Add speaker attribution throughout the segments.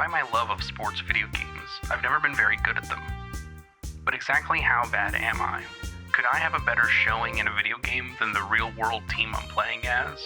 Speaker 1: Despite my love of sports video games, I've never been very good at them. But exactly how bad am I? Could I have a better showing in a video game than the real-world team I'm playing as?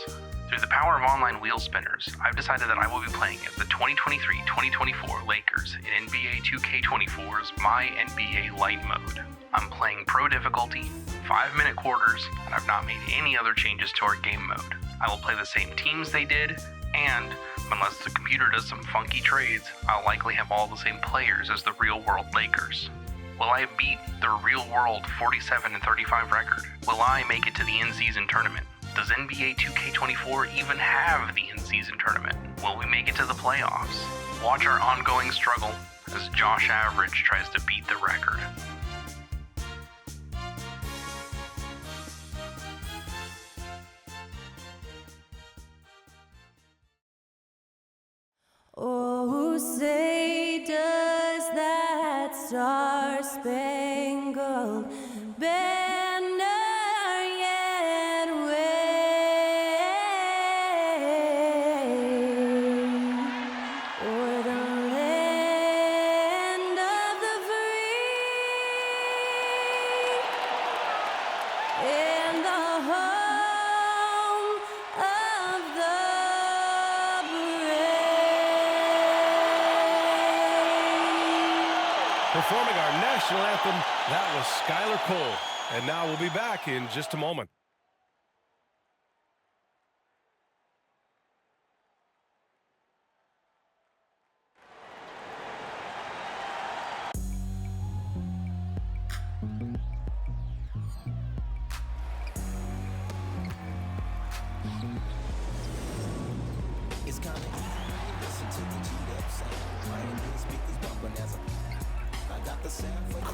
Speaker 1: Through the power of online wheel spinners, I've decided that I will be playing as the 2023-2024 Lakers in NBA 2K24's myNBA LITE mode. I'm playing pro difficulty, 5-minute quarters, and I've not made any other changes to our game mode. I will play the same teams they did, and, unless the computer does some funky trades, I'll likely have all the same players as the real-world Lakers. Will I beat their real-world 47-35 record? Will I make it to the in-season tournament? Does NBA 2K24 even have the in-season tournament? Will we make it to the playoffs? Watch our ongoing struggle as Josh Average tries to beat the record.
Speaker 2: Oh, say does that star-spangled banner yet wave o'er the land of the free and the home of the
Speaker 3: Performing our national anthem, that was Skylar Cole. And now we'll be back in just a moment.
Speaker 4: It's kinda easy, listen to the G-Dub sound. Right in the speakers bumping as I got the sound for you.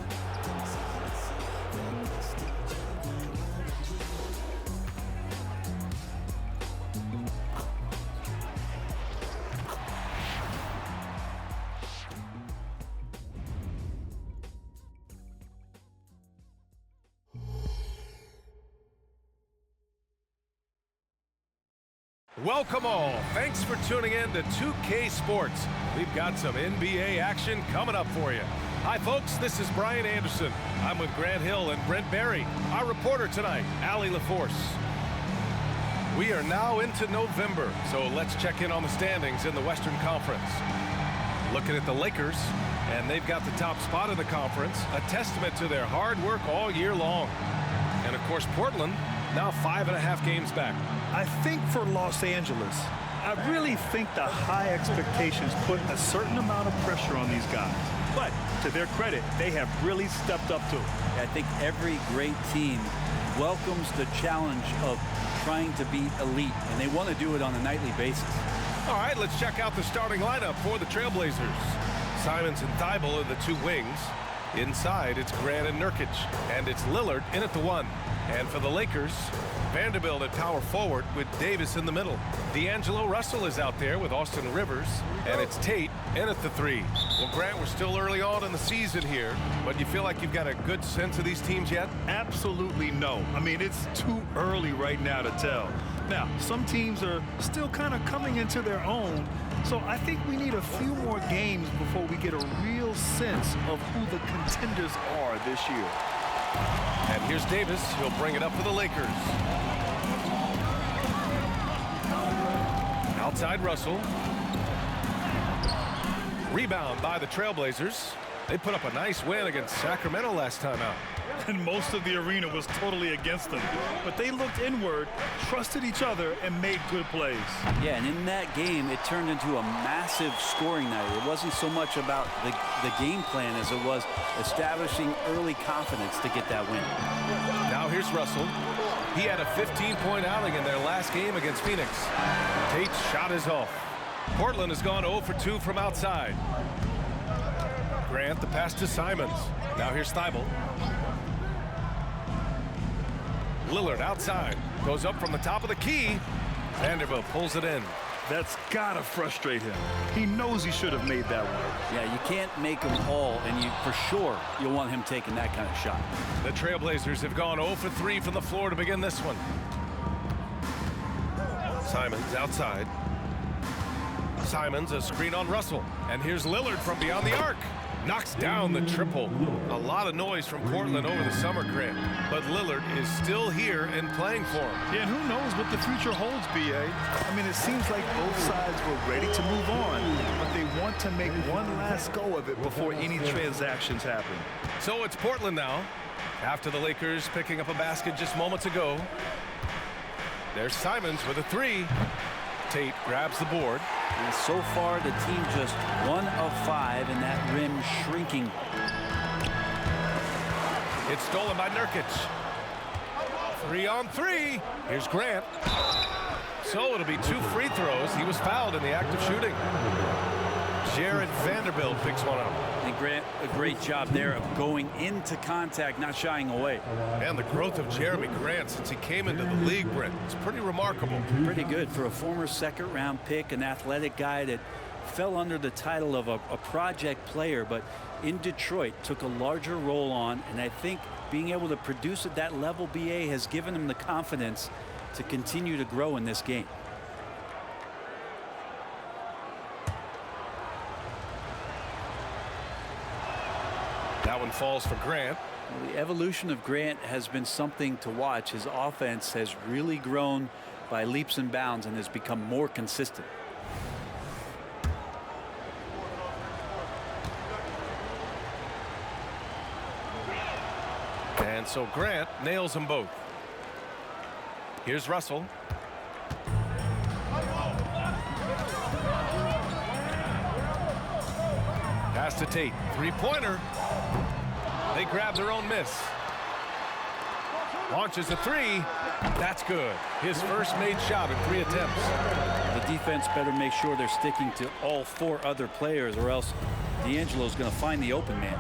Speaker 3: Welcome all. Thanks for tuning in to 2K Sports. We've got some NBA action coming up for you. Hi, folks. This is Brian Anderson. I'm with Grant Hill and Brent Barry. Our reporter tonight, Allie LaForce. We are now into November, so let's check in on the standings in the Western Conference. Looking at the Lakers, and they've got the top spot in the conference, a testament to their hard work all year long. And, of course, Portland, now 5.5 games back.
Speaker 5: I think for Los Angeles, I really think the high expectations put a certain amount of pressure on these guys. But to their credit, they have really stepped up to it.
Speaker 6: I think every great team welcomes the challenge of trying to be elite, and they want to do it on a nightly basis.
Speaker 3: All right, let's check out the starting lineup for the Trailblazers. Simons and Thibault are the two wings. Inside, it's Grant and Nurkic, and it's Lillard in at the 1. And for the Lakers, Vanderbilt at power forward with Davis in the middle. D'Angelo Russell is out there with Austin Rivers, and it's Tate in at the 3. Well, Grant, we're still early on in the season here, but you feel like you've got a good sense of these teams yet?
Speaker 5: Absolutely no. I mean, it's too early right now to tell. Now, some teams are still kind of coming into their own, so I think we need a few more games before we get a real sense of who the contenders are this year.
Speaker 3: And here's Davis. He'll bring it up for the Lakers. Outside Russell. Rebound by the Trailblazers. They put up a nice win against Sacramento last time out.
Speaker 5: And most of the arena was totally against them. But they looked inward, trusted each other, and made good plays.
Speaker 6: Yeah, and in that game, it turned into a massive scoring night. It wasn't so much about the game plan as it was establishing early confidence to get that win.
Speaker 3: Now here's Russell. He had a 15-point outing in their last game against Phoenix. Tate's shot is off. Portland has gone 0 for 2 from outside. Grant, the pass to Simons. Now here's Thibault. Lillard outside. Goes up from the top of the key. Vanderbilt pulls it in.
Speaker 5: That's got to frustrate him. He knows he should have made that one.
Speaker 6: Yeah, you can't make them all, and for sure you'll want him taking that kind of shot.
Speaker 3: The Trailblazers have gone 0 for 3 from the floor to begin this one. Simons outside. Simons, a screen on Russell. And here's Lillard from beyond the arc. Knocks down the triple. A lot of noise from Portland over the summer, Grant. But Lillard is still here and playing for him.
Speaker 5: Yeah, and who knows what the future holds, B.A. I mean, it seems like both sides were ready to move on, but they want to make one last go of it before any transactions happen.
Speaker 3: So it's Portland now, after the Lakers picking up a basket just moments ago. There's Simons with a three. Tate grabs the board.
Speaker 6: And so far, the team just 1 of 5, and that rim shrinking.
Speaker 3: It's stolen by Nurkic. 3 on 3. Here's Grant. So it'll be 2 free throws. He was fouled in the act of shooting. Jared Vanderbilt picks one up.
Speaker 6: And Grant, a great job there of going into contact, not shying away.
Speaker 3: And the growth of Jeremy Grant since he came into the league, Brent, it's pretty remarkable.
Speaker 6: Pretty good for a former second-round pick, an athletic guy that fell under the title of a project player, but in Detroit took a larger role on, and I think being able to produce at that level, BA, has given him the confidence to continue to grow in this game.
Speaker 3: That one falls for Grant.
Speaker 6: The evolution of Grant has been something to watch. His offense has really grown by leaps and bounds and has become more consistent.
Speaker 3: And so Grant nails them both. Here's Russell. Pass to Tate. Three-pointer. They grab their own miss. Launches a three. That's good. His first made shot in 3 attempts.
Speaker 6: The defense better make sure they're sticking to all 4 other players, or else D'Angelo's going to find the open man.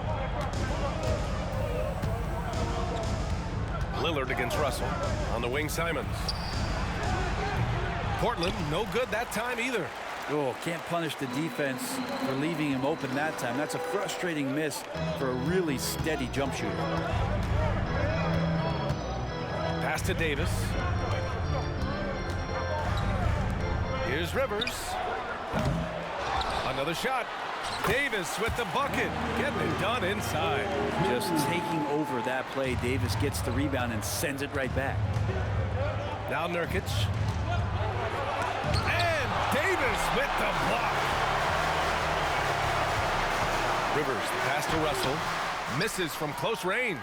Speaker 3: Lillard against Russell. On the wing, Simons. Portland, no good that time either.
Speaker 6: Oh, can't punish the defense for leaving him open that time. That's a frustrating miss for a really steady jump shooter.
Speaker 3: Pass to Davis. Here's Rivers. Another shot. Davis with the bucket. Getting it done inside.
Speaker 6: Just taking over that play. Davis gets the rebound and sends it right back.
Speaker 3: Now Nurkic. And Davis with the block. Rivers, the pass to Russell. Misses from close range.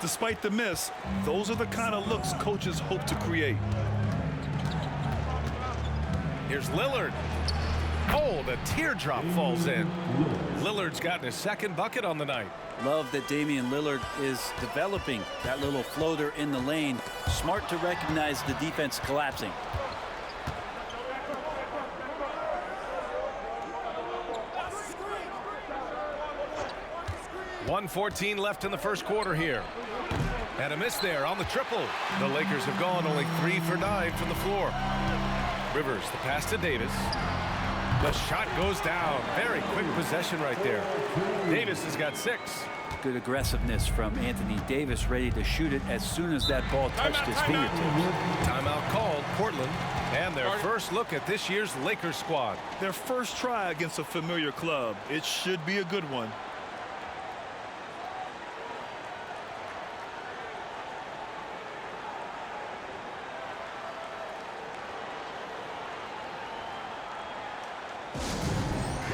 Speaker 5: Despite the miss, those are the kind of looks coaches hope to create.
Speaker 3: Here's Lillard. Oh, the teardrop falls in. Lillard's gotten his second bucket on the night.
Speaker 6: Love that Damian Lillard is developing that little floater in the lane. Smart to recognize the defense collapsing. .114 left in the first quarter here. And a miss there on the triple. The Lakers have gone only 3 for 9 from the floor. Rivers, the pass to Davis. The shot goes down. Very quick possession right there. Davis has got 6. Good aggressiveness from Anthony Davis, ready to shoot it as soon as that ball touched his fingertips.
Speaker 3: Timeout called, Portland. And their first look at this year's Lakers squad.
Speaker 5: Their first try against a familiar club. It should be a good one.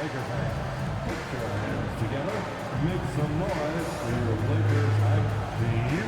Speaker 7: Laker fans, put your hands together, make some noise for your Lakers hype team.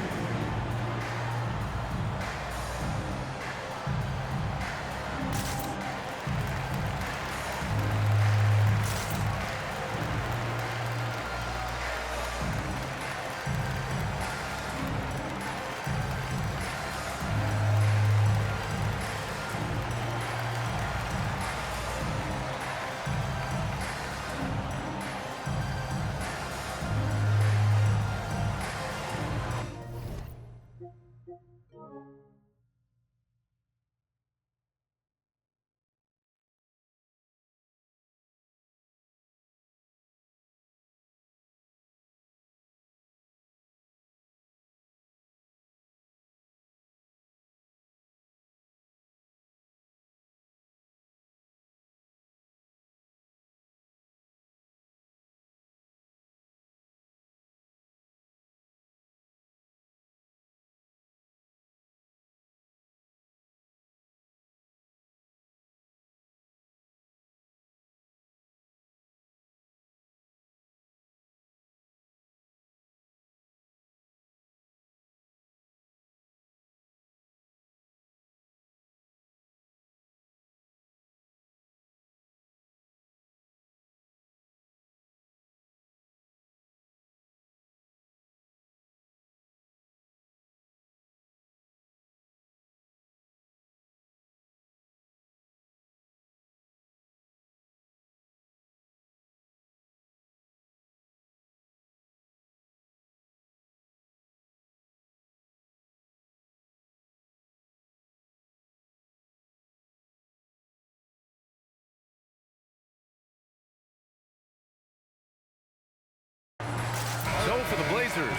Speaker 6: Blazers.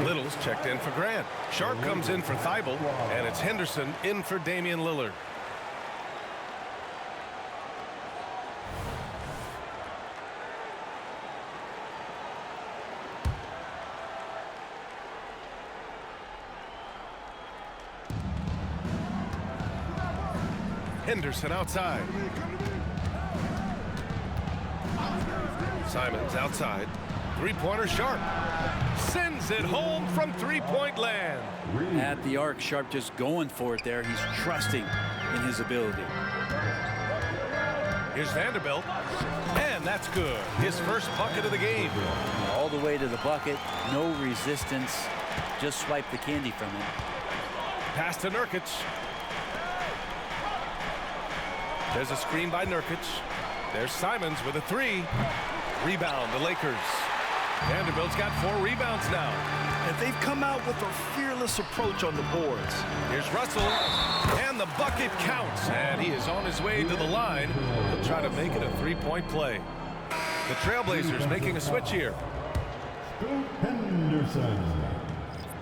Speaker 6: Little's checked in for Grant. Sharp comes in for Thibault, and it's Henderson in for Damian Lillard. Henderson outside. Simons outside. Three-pointer Sharp. Sends it home from three-point land.
Speaker 8: At the arc, Sharp just going for it there. He's trusting in his ability.
Speaker 6: Here's Vanderbilt. And that's good. His first bucket of the game.
Speaker 8: All the way to the bucket. No resistance. Just swipe the candy from him.
Speaker 6: Pass to Nurkic. There's a screen by Nurkic. There's Simons with a three. Rebound, the Lakers. Vanderbilt's got 4 rebounds now.
Speaker 5: And they've come out with a fearless approach on the boards.
Speaker 6: Here's Russell, and the bucket counts. And he is on his way to the line. He'll try to make it a three-point play. The Trailblazers making a switch here.
Speaker 7: Henderson.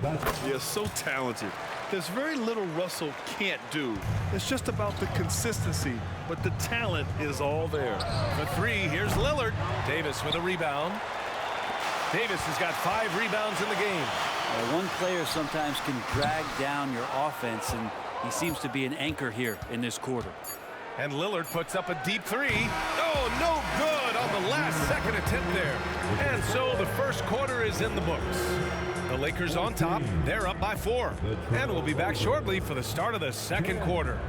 Speaker 5: Yeah, so talented. There's very little Russell can't do. It's just about the consistency, but the talent is all there.
Speaker 6: For 3, here's Lillard. Davis with a rebound. Davis has got 5 rebounds in the game.
Speaker 8: One player sometimes can drag down your offense, and he seems to be an anchor here in this quarter.
Speaker 6: And Lillard puts up a deep 3. Oh, no good on the last second attempt there. And so the first quarter is in the books. The Lakers on top. They're up by 4. And we'll be back shortly for the start of the second quarter.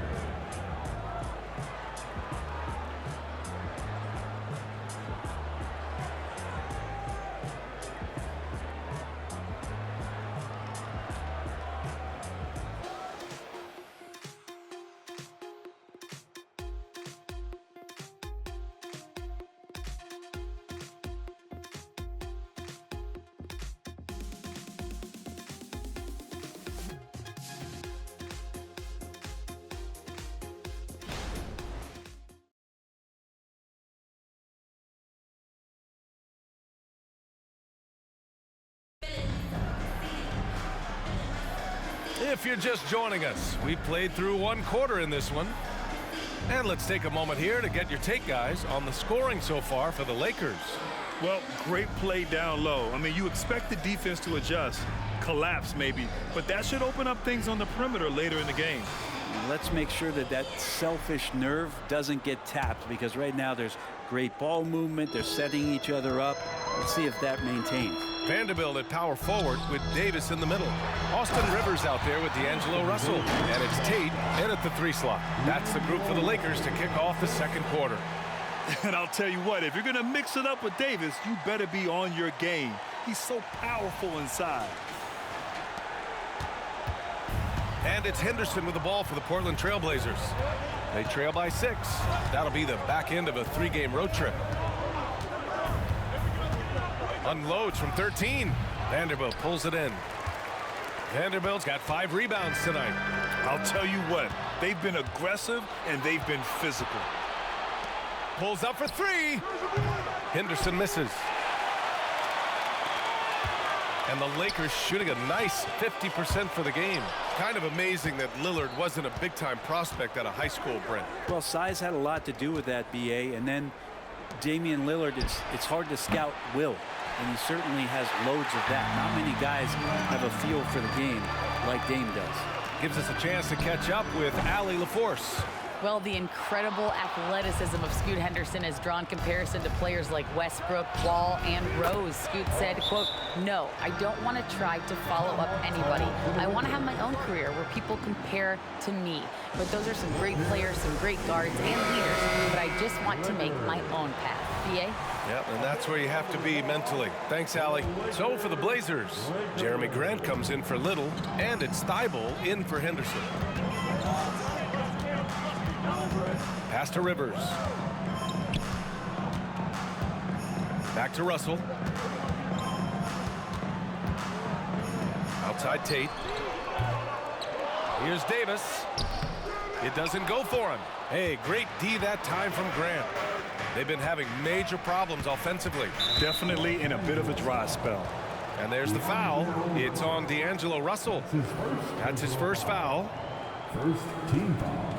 Speaker 6: If you're just joining us, we played through 1 quarter in this one. And let's take a moment here to get your take, guys, on the scoring so far for the Lakers.
Speaker 5: Well, great play down low. I mean, you expect the defense to adjust, collapse maybe, but that should open up things on the perimeter later in the game.
Speaker 8: Let's make sure that that selfish nerve doesn't get tapped, because right now there's great ball movement. They're setting each other up. Let's see if that maintains.
Speaker 6: Vanderbilt at power forward with Davis in the middle. Austin Rivers out there with D'Angelo Russell. And it's Tate in at the 3 slot. That's the group for the Lakers to kick off the second quarter.
Speaker 5: And I'll tell you what, if you're going to mix it up with Davis, you better be on your game. He's so powerful inside.
Speaker 6: And it's Henderson with the ball for the Portland Trailblazers. They trail by 6. That'll be the back end of a 3-game road trip. Unloads from 13. Vanderbilt pulls it in. Vanderbilt's got 5 rebounds tonight.
Speaker 5: I'll tell you what, they've been aggressive and they've been physical.
Speaker 6: Pulls up for 3. Henderson misses. And the Lakers shooting a nice 50% for the game. Kind of amazing that Lillard wasn't a big-time prospect out of high school, Brent.
Speaker 8: Well, size had a lot to do with that, BA. And then Damian Lillard, it's hard to scout will. And he certainly has loads of that. Not many guys have a feel for the game like Dame does.
Speaker 6: Gives us a chance to catch up with Allie LaForce.
Speaker 9: Well, the incredible athleticism of Scoot Henderson has drawn comparison to players like Westbrook, Wall, and Rose. Scoot said, quote, "No, I don't want to try to follow up anybody. I want to have my own career where people compare to me. But those are some great players, some great guards and leaders, but I just want to make my own path." BA?
Speaker 6: Yep, and that's where you have to be mentally. Thanks, Allie. So for the Blazers, Jeremy Grant comes in for Little, and it's Thibault in for Henderson. Pass to Rivers. Back to Russell. Outside Tate. Here's Davis. It doesn't go for him. Hey, great D that time from Grant. They've been having major problems offensively.
Speaker 5: Definitely in a bit of a dry spell.
Speaker 6: And there's the foul. It's on D'Angelo Russell. That's his first foul.
Speaker 7: First team foul.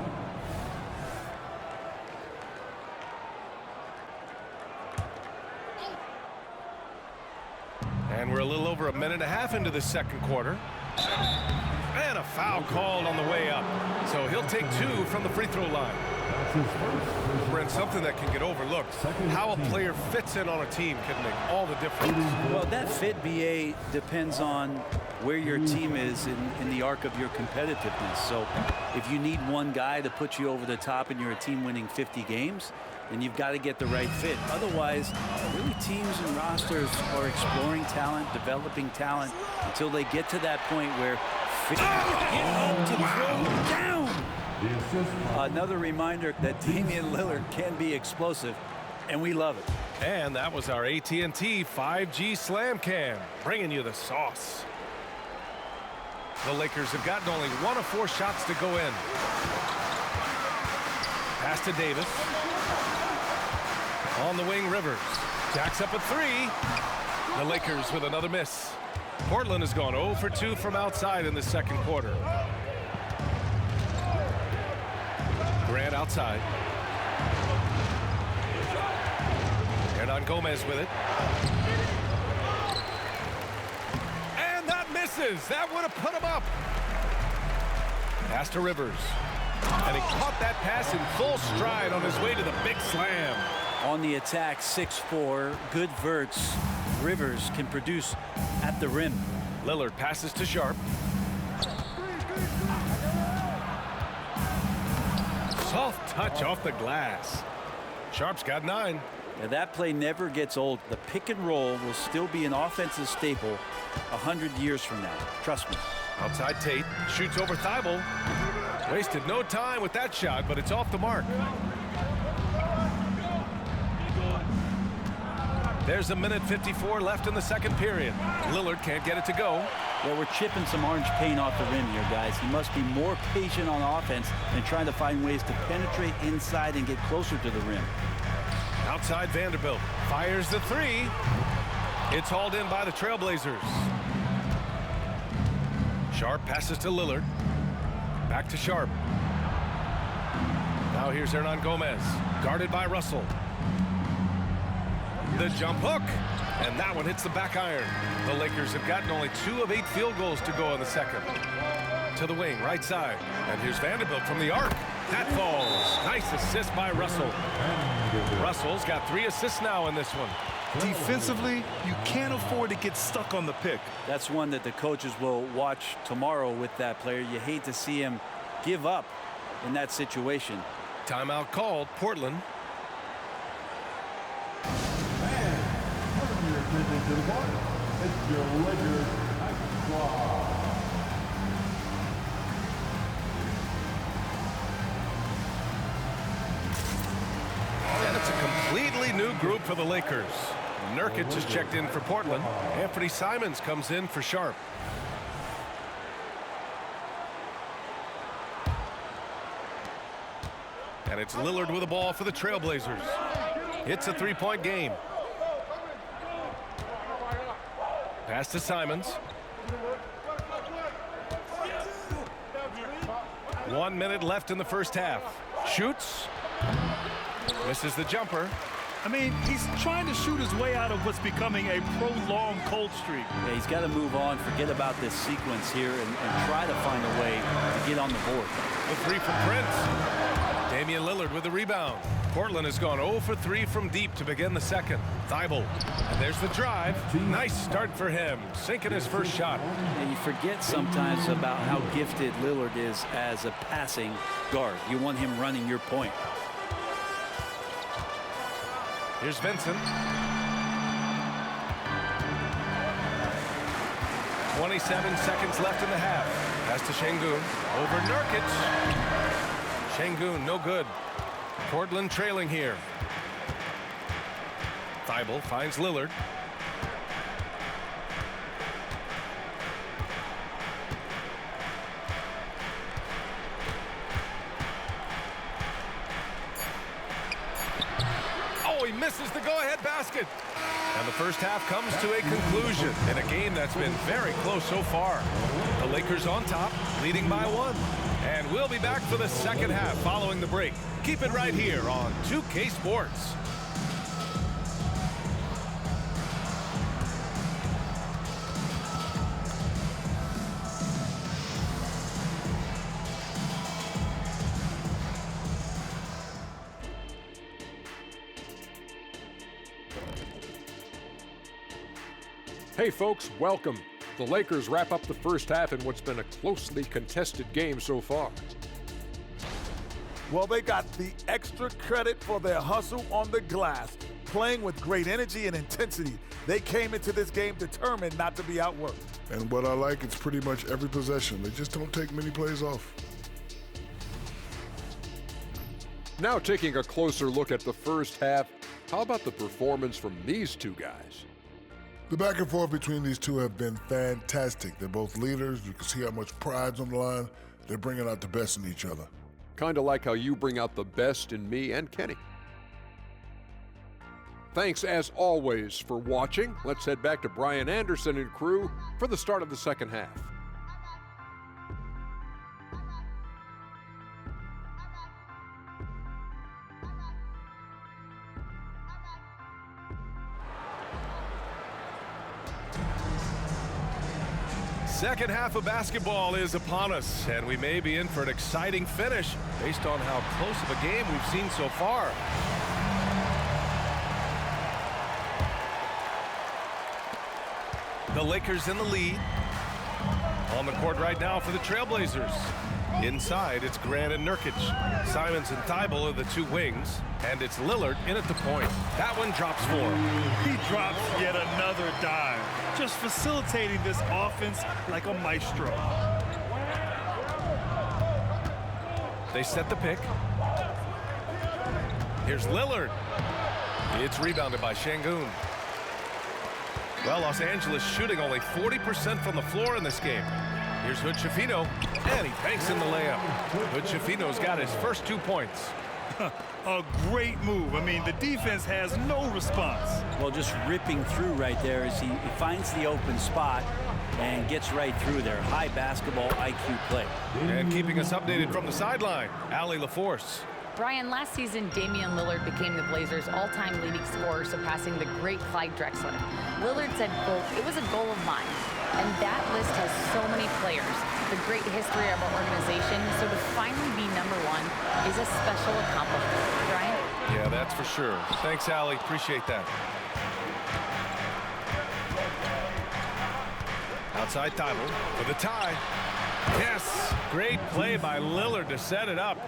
Speaker 6: And we're a little over a minute and a half into the second quarter. And a foul called on the way up. So he'll take 2 from the free throw line.
Speaker 7: That's his first.
Speaker 6: Brent, something that can get overlooked. How a player fits in on a team can make all the difference.
Speaker 8: Well, that fit, BA, depends on where your team is in the arc of your competitiveness. So if you need one guy to put you over the top and you're a team winning 50 games, then you've got to get the right fit. Otherwise, really teams and rosters are exploring talent, developing talent until they get to that point where fit to throw down. Another reminder that Damian Lillard can be explosive, and we love it.
Speaker 6: And that was our AT&T 5G Slam Cam, bringing you the sauce. The Lakers have gotten only 1 of 4 shots to go in. Pass to Davis. On the wing, Rivers. Jacks up a 3. The Lakers with another miss. Portland has gone 0 for 2 from outside in the second quarter. Grant outside. Hernan Gomez with it. And that misses. That would have put him up. Pass to Rivers. And he caught that pass in full stride on his way to the big slam.
Speaker 8: On the attack, 6'4", good verts. Rivers can produce at the rim.
Speaker 6: Lillard passes to Sharp. Soft touch off the glass. Sharp's got 9.
Speaker 8: Now that play never gets old. The pick and roll will still be an offensive staple 100 years from now. Trust me.
Speaker 6: Outside Tate. Shoots over Thibault. Wasted no time with that shot, but it's off the mark. There's a minute 54 left in the second period. Lillard can't get it to go.
Speaker 8: Well, we're chipping some orange paint off the rim here, guys. He must be more patient on offense and trying to find ways to penetrate inside and get closer to the rim.
Speaker 6: Outside Vanderbilt. Fires the 3. It's hauled in by the Trailblazers. Sharp passes to Lillard. Back to Sharp. Now here's Hernan Gomez. Guarded by Russell. The jump hook. And that one hits the back iron. The Lakers have gotten only 2 of 8 field goals to go in the second. To the wing, right side. And here's Vanderbilt from the arc. That falls. Nice assist by Russell. Russell's got 3 assists now in this one.
Speaker 5: Defensively, you can't afford to get stuck on the pick.
Speaker 8: That's one that the coaches will watch tomorrow with that player. You hate to see him give up in that situation.
Speaker 6: Timeout called, Portland.
Speaker 7: Turn your attention to the board. It's your Lakers action squad.
Speaker 6: And it's a completely new group for the Lakers. Nurkic has checked in for Portland. Anthony Simons comes in for Sharp. And it's Lillard with the ball for the Trailblazers. It's a 3-point game. Pass to Simons. 1 minute left in the first half. Shoots. Misses the jumper.
Speaker 5: I mean, he's trying to shoot his way out of what's becoming a prolonged cold streak.
Speaker 8: Yeah, he's got to move on, forget about this sequence here, and try to find a way to get on the board.
Speaker 6: The 3 from Prince. Damian Lillard with the rebound. Portland has gone 0 for 3 from deep to begin the second. Thibault. And there's the drive. Nice start for him. Sinking his first shot.
Speaker 8: And you forget sometimes about how gifted Lillard is as a passing guard. You want him running your point.
Speaker 6: Here's Vincent. 27 seconds left in the half. Pass to Şengün. Over Nurkic. Şengün, no good. Portland trailing here. Thibault finds Lillard. Oh, he misses the go-ahead basket. And the first half comes to a conclusion in a game that's been very close so far. The Lakers on top, leading by 1. And we'll be back for the second half following the break. Keep it right here on 2K Sports.
Speaker 10: Hey folks, welcome. The Lakers wrap up the first half in what's been a closely contested game so far.
Speaker 11: Well, they got the extra credit for their hustle on the glass, playing with great energy and intensity. They came into this game determined not to be outworked.
Speaker 12: And what I like, it's pretty much every possession. They just don't take many plays off.
Speaker 10: Now taking a closer look at the first half, how about the performance from these two guys?
Speaker 12: The back and forth between these two have been fantastic. They're both leaders. You can see how much pride's on the line. They're bringing out the best in each other.
Speaker 10: Kind of like how you bring out the best in me and Kenny. Thanks as always for watching. Let's head back to Brian Anderson and crew for the start of the second half.
Speaker 6: Second half of basketball is upon us, and we may be in for an exciting finish based on how close of a game we've seen so far. The Lakers in the lead. On the court right now for the Trailblazers. Inside, it's Grant and Nurkic. Simons and Thibault are the two wings, and it's Lillard in at the point. That one drops for him.
Speaker 5: He drops yet another dime, just facilitating this offense like a maestro.
Speaker 6: They set the pick. Here's Lillard. It's rebounded by Şengün. Well, Los Angeles shooting only 40% from the floor in this game. Here's Hood-Schifino, and he banks in the layup. Hood-Schifino's got his first 2 points.
Speaker 5: A great move. I mean, the defense has no response.
Speaker 8: Well, just ripping through right there as he finds the open spot and gets right through there. High basketball IQ play.
Speaker 6: And keeping us updated from the sideline, Allie LaForce.
Speaker 9: Brian, last season, Damian Lillard became the Blazers' all-time leading scorer, surpassing the great Clyde Drexler. Lillard said, quote, "It was a goal of mine." And that list has so many players, the great history of our organization, so to finally be number one is a special accomplishment. Brian?
Speaker 6: Yeah, that's for sure. Thanks, Allie. Appreciate that. Outside Thibault for the tie. Yes, great play by Lillard to set it up.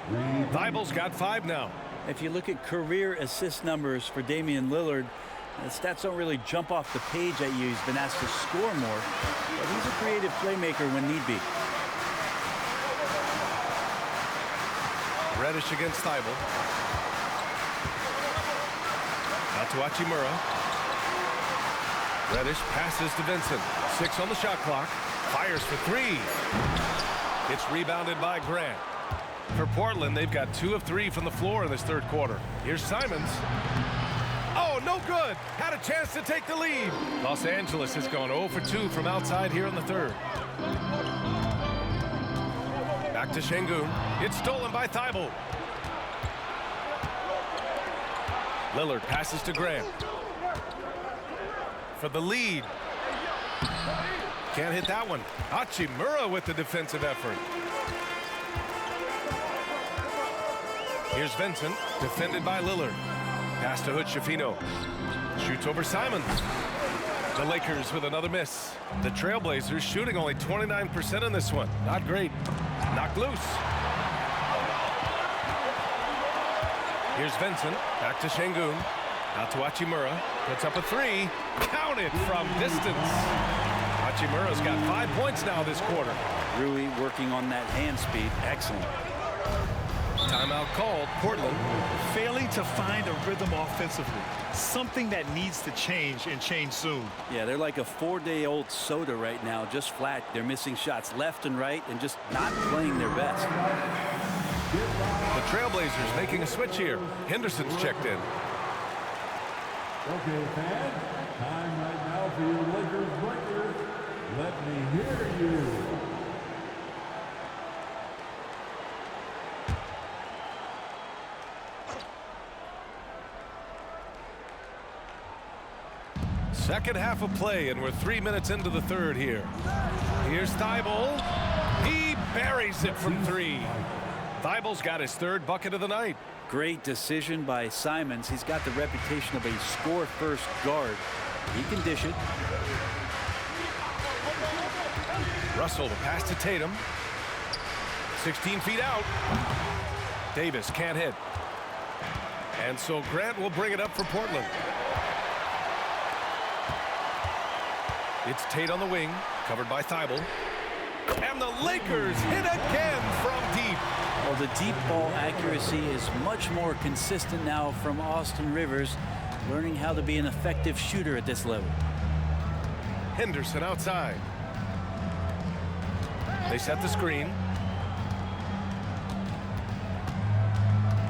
Speaker 6: Thibault's got 5 now.
Speaker 8: If you look at career assist numbers for Damian Lillard, the stats don't really jump off the page at you. He's been asked to score more, but he's a creative playmaker when need be.
Speaker 6: Reddish against Thibault. Out to Hachimura. Reddish passes to Vincent. 6 on the shot clock. Fires for 3. It's rebounded by Grant. For Portland, they've got 2 of 3 from the floor in this third quarter. Here's Simons. Oh, no good. Had a chance to take the lead. Los Angeles has gone 0 for 2 from outside here in the third. Back to Şengün. It's stolen by Thibault. Lillard passes to Grant. For the lead. Can't hit that one. Hachimura with the defensive effort. Here's Vincent, defended by Lillard. Pass to Hood-Schifino. Shoots over Simons. The Lakers with another miss. The Trailblazers shooting only 29% in this one. Not great. Knocked loose. Here's Vincent. Back to Şengün. Out to Hachimura. Puts up a 3. Counted from distance. Hachimura's got 5 points now this quarter.
Speaker 8: Rui working on that hand speed. Excellent.
Speaker 6: Timeout called. Portland
Speaker 5: Failing to find a rhythm offensively. Something that needs to change and change soon.
Speaker 8: Yeah, they're like a 4-day-old soda right now, just flat. They're missing shots left and right and just not playing their best.
Speaker 6: The Trailblazers making a switch here. Henderson's checked in.
Speaker 7: Okay, fans, time right now for your Lakers breakers. Let me hear you.
Speaker 3: Second half of play, and we're 3 minutes into the third here. Here's Thibault. He buries it from three. Thibault's got his third bucket of the night.
Speaker 8: Great decision by Simons. He's got the reputation of a score-first guard. He can dish it.
Speaker 3: Russell, the pass to Tatum. 16 feet out. Davis can't hit. And so Grant will bring it up for Portland. It's Tate on the wing, covered by Thibault. And the Lakers hit again from deep.
Speaker 8: Well, the deep ball accuracy is much more consistent now from Austin Rivers, learning how to be an effective shooter at this level.
Speaker 3: Henderson outside. They set the screen.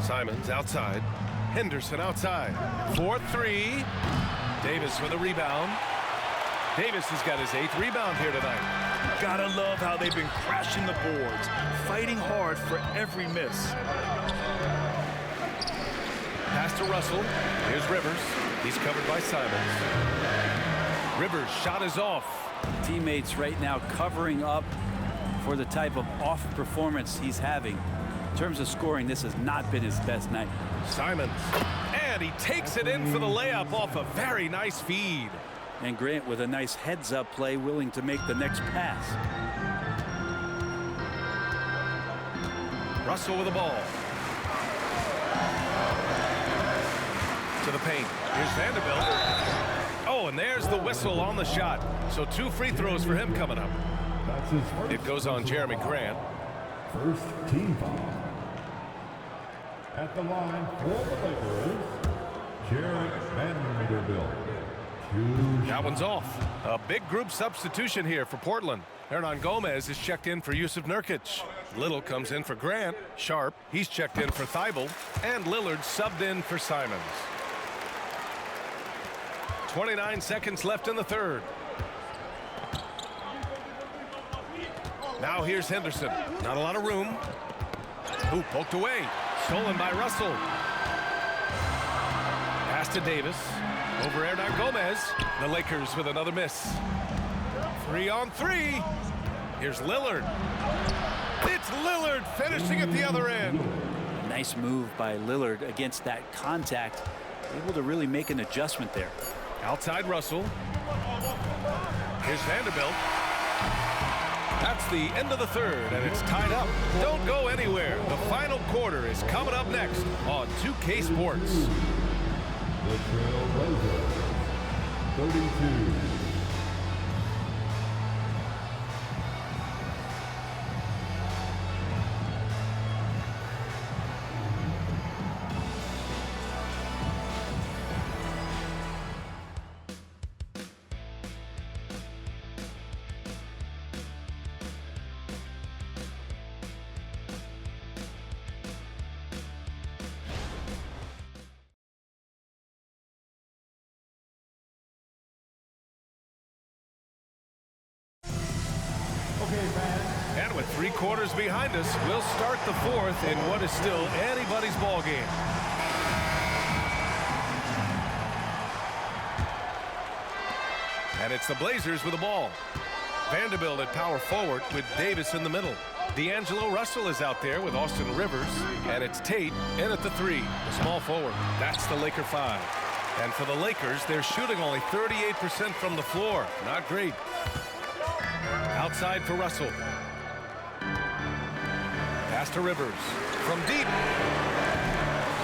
Speaker 3: Simons outside. Henderson outside. 4-3. Davis with a rebound. Davis has got his 8th rebound here tonight.
Speaker 5: Gotta love how they've been crashing the boards, fighting hard for every miss.
Speaker 3: Pass to Russell. Here's Rivers. He's covered by Simons. Rivers' shot is off.
Speaker 8: Teammates right now covering up for the type of off performance he's having. In terms of scoring, this has not been his best night.
Speaker 3: Simons. And he takes it in for the layup off a very nice feed.
Speaker 8: And Grant with a nice heads-up play, willing to make the next pass.
Speaker 3: Russell with the ball. To the paint. Here's Vanderbilt. Oh, and there's the whistle on the shot. So 2 free throws for him coming up.
Speaker 7: That's his first.
Speaker 3: It goes on Jeremy Grant.
Speaker 7: First team foul. At the line for the Lakers, Jared Vanderbilt.
Speaker 3: That one's off. A big group substitution here for Portland. Hernan Gomez is checked in for Yusuf Nurkic. Little comes in for Grant. Sharp, he's checked in for Thibault. And Lillard subbed in for Simons. 29 seconds left in the third. Now here's Henderson. Not a lot of room. Ooh, poked away. Stolen by Russell. Pass to Davis. Over Hernan Gomez. The Lakers with another miss. 3-on-3. Here's Lillard. It's Lillard finishing at the other end.
Speaker 8: Nice move by Lillard against that contact. Able to really make an adjustment there.
Speaker 3: Outside Russell. Here's Vanderbilt. That's the end of the third, and it's tied up. Don't go anywhere. The final quarter is coming up next on 2K Sports.
Speaker 7: The Trail Blazers, 32.
Speaker 3: And with 3 quarters behind us, we'll start the fourth in what is still anybody's ball game. And it's the Blazers with the ball. Vanderbilt at power forward with Davis in the middle. D'Angelo Russell is out there with Austin Rivers. And it's Tate in at the 3, the small forward. That's the Laker 5. And for the Lakers, they're shooting only 38% from the floor. Not great. Outside for Russell. Pass to Rivers. From deep.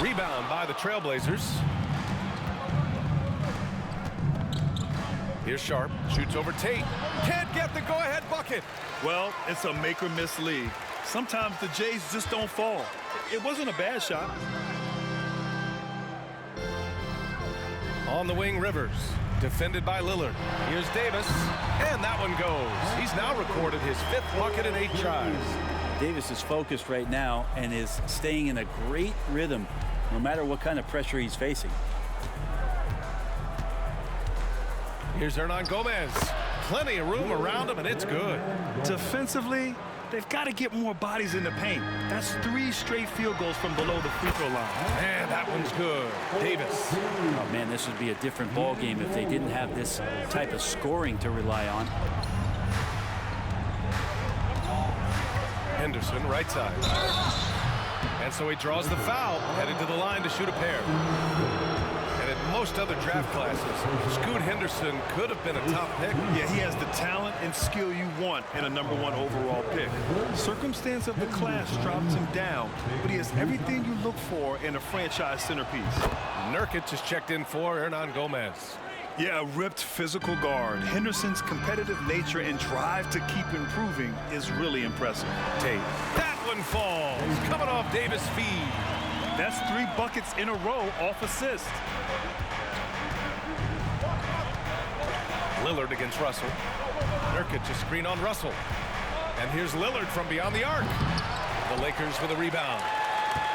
Speaker 3: Rebound by the Trailblazers. Here's Sharp. Shoots over Tate. Can't get the go-ahead bucket.
Speaker 5: Well, it's a make-or-miss league. Sometimes the Jays just don't fall. It wasn't a bad shot.
Speaker 3: On the wing, Rivers. Defended by Lillard. Here's Davis. And that one goes. He's now recorded his 5th bucket in 8 tries.
Speaker 8: Davis is focused right now and is staying in a great rhythm no matter what kind of pressure he's facing.
Speaker 6: Here's Hernan Gomez. Plenty of room around him, and it's good.
Speaker 5: Defensively, they've got to get more bodies in the paint. That's 3 straight field goals from below the free throw line.
Speaker 6: And that one's good. Davis.
Speaker 8: Oh, man, this would be a different ball game if they didn't have this type of scoring to rely on.
Speaker 6: Henderson, right side. And so he draws the foul, headed to the line to shoot a pair. And in most other draft classes, Scoot Henderson could have been a top pick.
Speaker 5: Yeah, he has the talent and skill you want in a #1 overall pick. Circumstance of the class drops him down, but he has everything you look for in a franchise centerpiece.
Speaker 6: Nurkic is checked in for Hernan Gomez.
Speaker 5: Yeah, a ripped physical guard. Henderson's competitive nature and drive to keep improving is really impressive.
Speaker 6: Tate. That one falls. Coming off Davis' feed.
Speaker 5: That's 3 buckets in a row off assist.
Speaker 6: Lillard against Russell. Nurkic a screen on Russell. And here's Lillard from beyond the arc. The Lakers with a rebound.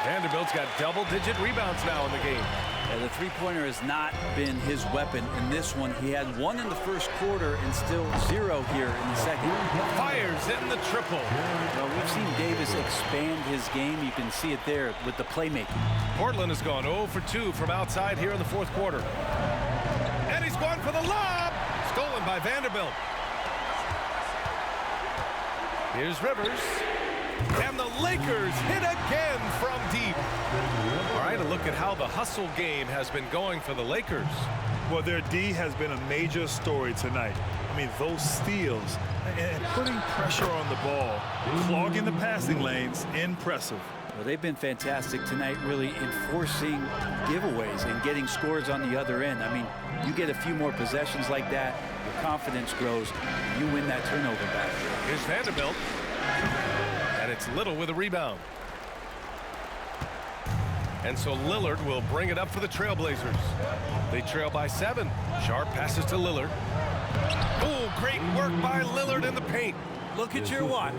Speaker 6: Vanderbilt's got double-digit rebounds now in the game.
Speaker 8: Yeah, the three-pointer has not been his weapon in this one. He had 1 in the first quarter and still 0 here in the second.
Speaker 6: Fires hitting the triple.
Speaker 8: Well, we've seen Davis expand his game. You can see it there with the playmaking.
Speaker 6: Portland has gone 0 for 2 from outside here in the fourth quarter. And he's going for the lob. Stolen by Vanderbilt. Here's Rivers. And the Lakers hit again from deep. All right, a look at how the hustle game has been going for the Lakers.
Speaker 5: Well, their D has been a major story tonight. I mean, those steals and putting pressure on the ball, clogging the passing lanes, impressive.
Speaker 8: Well, they've been fantastic tonight, really enforcing giveaways and getting scores on the other end. I mean, you get a few more possessions like that, your confidence grows, you win that turnover battle.
Speaker 6: Here's Vanderbilt. And it's Little with a rebound. And so Lillard will bring it up for the Trailblazers. They trail by 7. Sharp passes to Lillard. Oh, great work by Lillard in the paint.
Speaker 8: Look at your watch.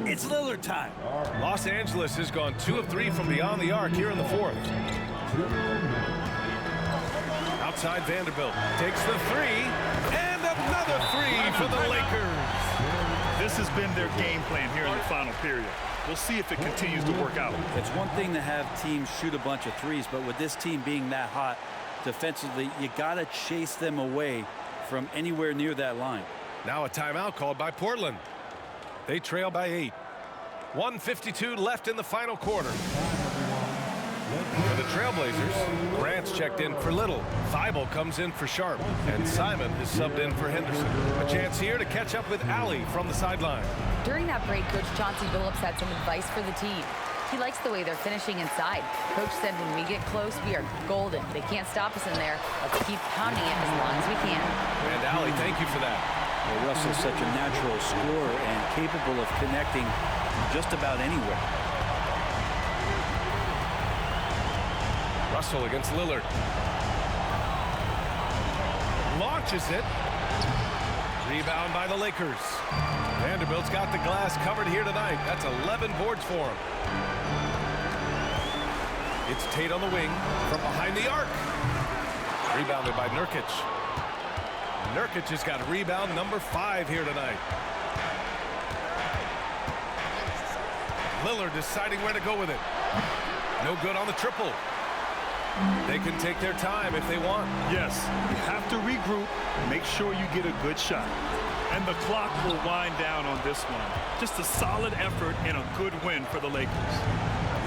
Speaker 8: It's Lillard time.
Speaker 6: Los Angeles has gone 2 of 3 from beyond the arc here in the fourth. Outside Vanderbilt takes the 3. And another 3 for the Lakers.
Speaker 5: This has been their game plan here in the final period. We'll see if it continues to work out.
Speaker 8: It's one thing to have teams shoot a bunch of threes, but with this team being that hot defensively, you got to chase them away from anywhere near that line.
Speaker 6: Now a timeout called by Portland. They trail by 8. 1:52 left in the final quarter. For the Trailblazers, Grant's checked in for Little. Thibault comes in for Sharp. And Simon is subbed in for Henderson. A chance here to catch up with Alley from the sideline.
Speaker 9: During that break, Coach Chauncey Billups had some advice for the team. He likes the way they're finishing inside. Coach said when we get close, we are golden. They can't stop us in there. Let's keep pounding it as long as we can.
Speaker 6: And Alley, thank you for that.
Speaker 8: Well, Russell's such a natural scorer and capable of connecting just about anywhere.
Speaker 6: Russell against Lillard. Launches it. Rebound by the Lakers. Vanderbilt's got the glass covered here tonight. That's 11 boards for him. It's Tate on the wing from behind the arc. Rebounded by Nurkic. Nurkic has got rebound number 5 here tonight. Lillard deciding where to go with it. No good on the triple. They can take their time if they want.
Speaker 5: Yes, you have to regroup, make sure you get a good shot. And the clock will wind down on this one. Just a solid effort and a good win for the Lakers.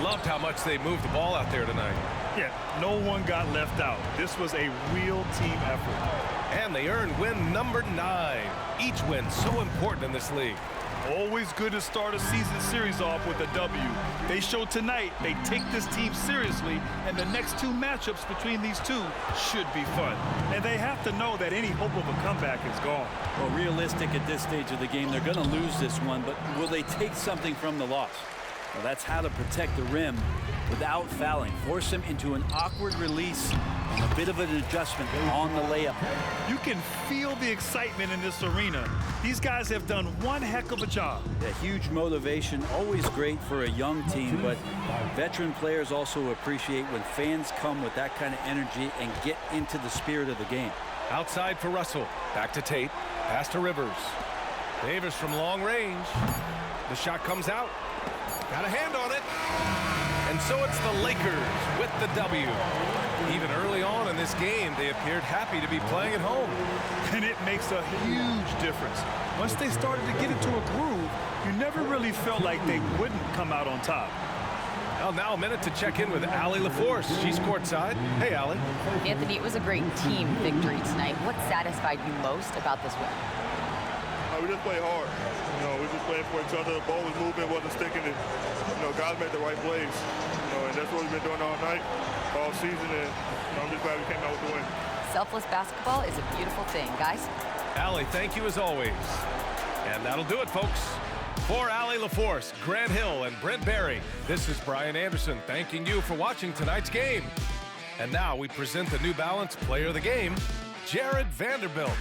Speaker 6: Loved how much they moved the ball out there tonight.
Speaker 5: Yeah, no one got left out. This was a real team effort.
Speaker 6: And they earned win number 9. Each win so important in this league.
Speaker 5: Always good to start a season series off with a W. They showed tonight they take this team seriously, and the next 2 matchups between these two should be fun. And they have to know that any hope of a comeback is gone.
Speaker 8: Well, realistic at this stage of the game, they're going to lose this one, but will they take something from the loss? Well, that's how to protect the rim without fouling. Force him into an awkward release and a bit of an adjustment on the layup.
Speaker 5: You can feel the excitement in this arena. These guys have done one heck of a job.
Speaker 8: A huge motivation, always great for a young team, but veteran players also appreciate when fans come with that kind of energy and get into the spirit of the game.
Speaker 6: Outside for Russell. Back to Tate. Pass to Rivers. Davis from long range. The shot comes out. Got a hand on it. And so it's the Lakers with the W. Even early on in this game, they appeared happy to be playing at home.
Speaker 5: And it makes a huge difference. Once they started to get into a groove, you never really felt like they wouldn't come out on top.
Speaker 6: Well, now a minute to check in with Allie LaForce. She's courtside. Hey, Allie.
Speaker 9: Anthony, it was a great team victory tonight. What satisfied you most about this win?
Speaker 13: We just played hard. We just played for each other. The ball was moving, wasn't sticking. And, guys made the right plays. And that's what we've been doing all night, all season. And I'm just glad we came out with the win.
Speaker 9: Selfless basketball is a beautiful thing, guys.
Speaker 6: Allie, thank you as always. And that'll do it, folks. For Allie LaForce, Grant Hill, and Brent Barry, this is Brian Anderson thanking you for watching tonight's game. And now we present the New Balance Player of the Game, Jared Vanderbilt.